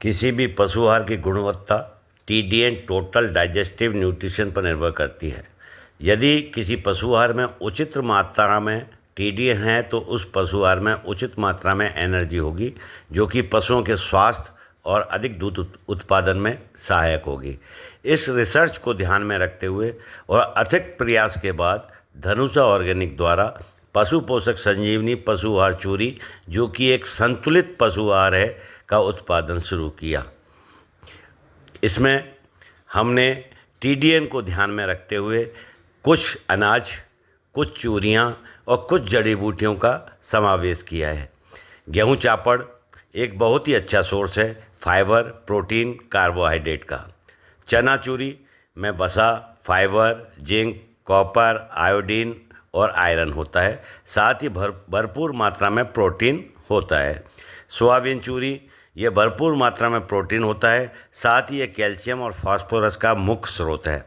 किसी भी पशु आहार की गुणवत्ता TDN टोटल डाइजेस्टिव न्यूट्रिशन पर निर्भर करती है। यदि किसी पशु आहार में उचित मात्रा में TDN है तो उस पशु आहार में उचित मात्रा में एनर्जी होगी, जो कि पशुओं के स्वास्थ्य और अधिक दूध उत्पादन में सहायक होगी। इस रिसर्च को ध्यान में रखते हुए और अथक प्रयास के बाद धनुषा ऑर्गेनिक द्वारा पशु पोषक संजीवनी पशु आहार चूरी, जो कि एक संतुलित पशु आहार है, का उत्पादन शुरू किया। इसमें हमने TDN को ध्यान में रखते हुए कुछ अनाज, कुछ चूरियाँ और कुछ जड़ी बूटियों का समावेश किया है। गेहूँ चापड़ एक बहुत ही अच्छा सोर्स है फाइबर, प्रोटीन, कार्बोहाइड्रेट का। चना चूरी में वसा, फाइबर, जिंक, कॉपर, आयोडीन और आयरन होता है। साथ ही भरपूर मात्रा में प्रोटीन होता है। सोयाबीन चूरी ये भरपूर मात्रा में प्रोटीन होता है, साथ ही ये कैल्शियम और फास्फोरस का मुख्य स्रोत है।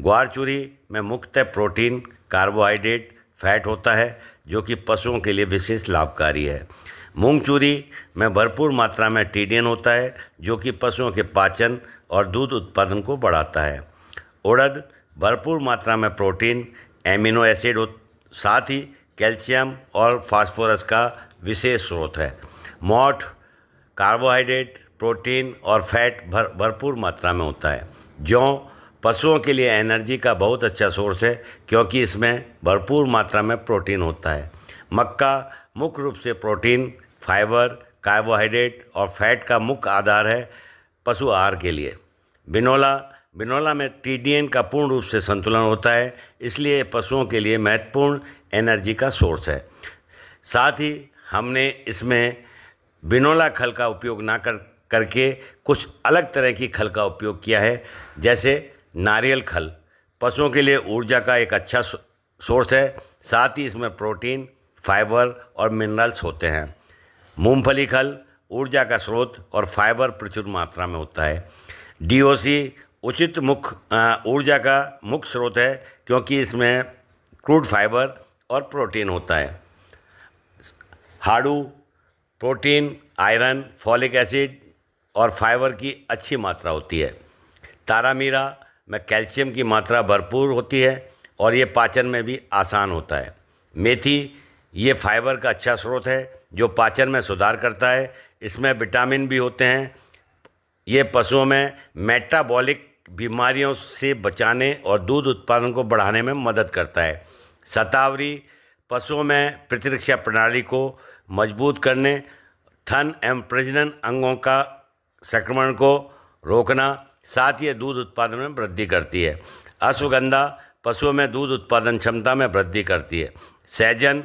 ग्वार चूरी में मुख्यतः प्रोटीन, कार्बोहाइड्रेट, फैट होता है, जो कि पशुओं के लिए विशेष लाभकारी है। मूंग चूरी में भरपूर मात्रा में TDN होता है, जो कि पशुओं के पाचन और दूध उत्पादन को बढ़ाता है। उड़द भरपूर मात्रा में प्रोटीन, एमिनो एसिड साथ ही कैल्शियम और फास्फोरस का विशेष स्रोत है। मोठ कार्बोहाइड्रेट, प्रोटीन और फैट भरपूर मात्रा में होता है। जौ पशुओं के लिए एनर्जी का बहुत अच्छा सोर्स है, क्योंकि इसमें भरपूर मात्रा में प्रोटीन होता है। मक्का मुख्य रूप से प्रोटीन, फाइबर, कार्बोहाइड्रेट और फैट का मुख्य आधार है पशु आहार के लिए। बिनोला में TDN का पूर्ण रूप से संतुलन होता है, इसलिए पशुओं के लिए महत्वपूर्ण एनर्जी का सोर्स है। साथ ही हमने इसमें बिनोला खल का उपयोग ना करके कुछ अलग तरह की खल का उपयोग किया है, जैसे नारियल खल पशुओं के लिए ऊर्जा का एक अच्छा सोर्स है। साथ ही इसमें प्रोटीन, फाइबर और मिनरल्स होते हैं। मूंगफली खल ऊर्जा का स्रोत और फाइबर प्रचुर मात्रा में होता है। DOC उचित ऊर्जा का मुख्य स्रोत है, क्योंकि इसमें क्रूड फाइबर और प्रोटीन होता है। हाड़ू प्रोटीन, आयरन, फॉलिक एसिड और फाइबर की अच्छी मात्रा होती है। तारामीरा में कैल्शियम की मात्रा भरपूर होती है और ये पाचन में भी आसान होता है। मेथी ये फाइबर का अच्छा स्रोत है, जो पाचन में सुधार करता है। इसमें विटामिन भी होते हैं। ये पशुओं में मेटाबॉलिक बीमारियों से बचाने और दूध उत्पादन को बढ़ाने में मदद करता है। शतावरी पशुओं में प्रतिरक्षा प्रणाली को मजबूत करने, थन एवं प्रजनन अंगों का संक्रमण को रोकना, साथ ही दूध उत्पादन में वृद्धि करती है। अश्वगंधा पशुओं में दूध उत्पादन क्षमता में वृद्धि करती है। सहजन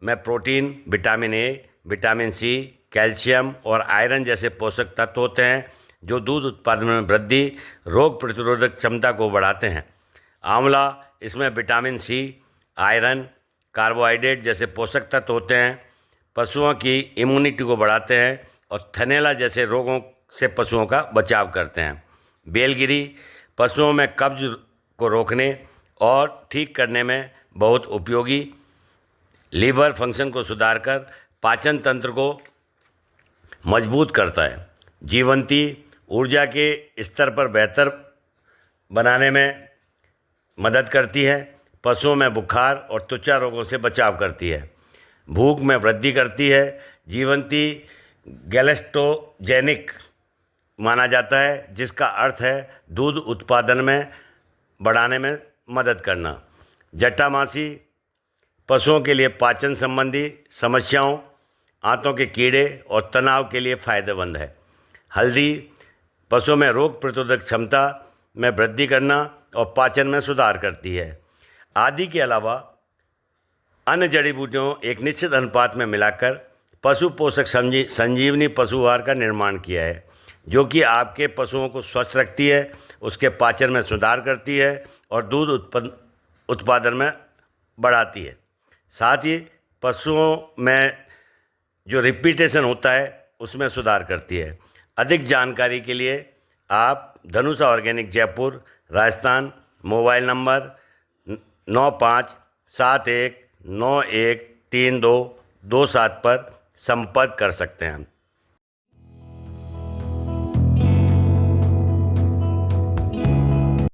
में protein, vitamin A, vitamin C, calcium और आयरन जैसे पोषक तत्व होते हैं, जो दूध उत्पादन में वृद्धि, रोग प्रतिरोधक क्षमता को बढ़ाते हैं। आंवला इसमें विटामिन C, आयरन, कार्बोहाइड्रेट जैसे पोषक तत्व होते हैं, पशुओं की इम्यूनिटी को बढ़ाते हैं और थनैला जैसे रोगों से पशुओं का बचाव करते हैं। बेलगिरी पशुओं में कब्ज को रोकने और ठीक करने में बहुत उपयोगी, लीवर फंक्शन को सुधार कर पाचन तंत्र को मजबूत करता है। जीवंती ऊर्जा के स्तर पर बेहतर बनाने में मदद करती है, पशुओं में बुखार और त्वचा रोगों से बचाव करती है, भूख में वृद्धि करती है। जीवंती गैलेस्ट्रोजेनिक माना जाता है, जिसका अर्थ है दूध उत्पादन में बढ़ाने में मदद करना। जटामासी पशुओं के लिए पाचन संबंधी समस्याओं, आंतों के कीड़े और तनाव के लिए फ़ायदेमंद है। हल्दी पशुओं में रोग प्रतिरोधक क्षमता में वृद्धि करना और पाचन में सुधार करती है। आदि के अलावा अन्य जड़ी बूटियों एक निश्चित अनुपात में मिलाकर पशु पोषक संजीवनी पशु आहार का निर्माण किया है, जो कि आपके पशुओं को स्वस्थ रखती है, उसके पाचन में सुधार करती है और दूध उत्पादन में बढ़ाती है। साथ ही पशुओं में जो रिपीटेशन होता है उसमें सुधार करती है। अधिक जानकारी के लिए आप Dhanusha organic Jaipur Rajasthan mobile number 9571913227 पर संपर्क कर सकते हैं।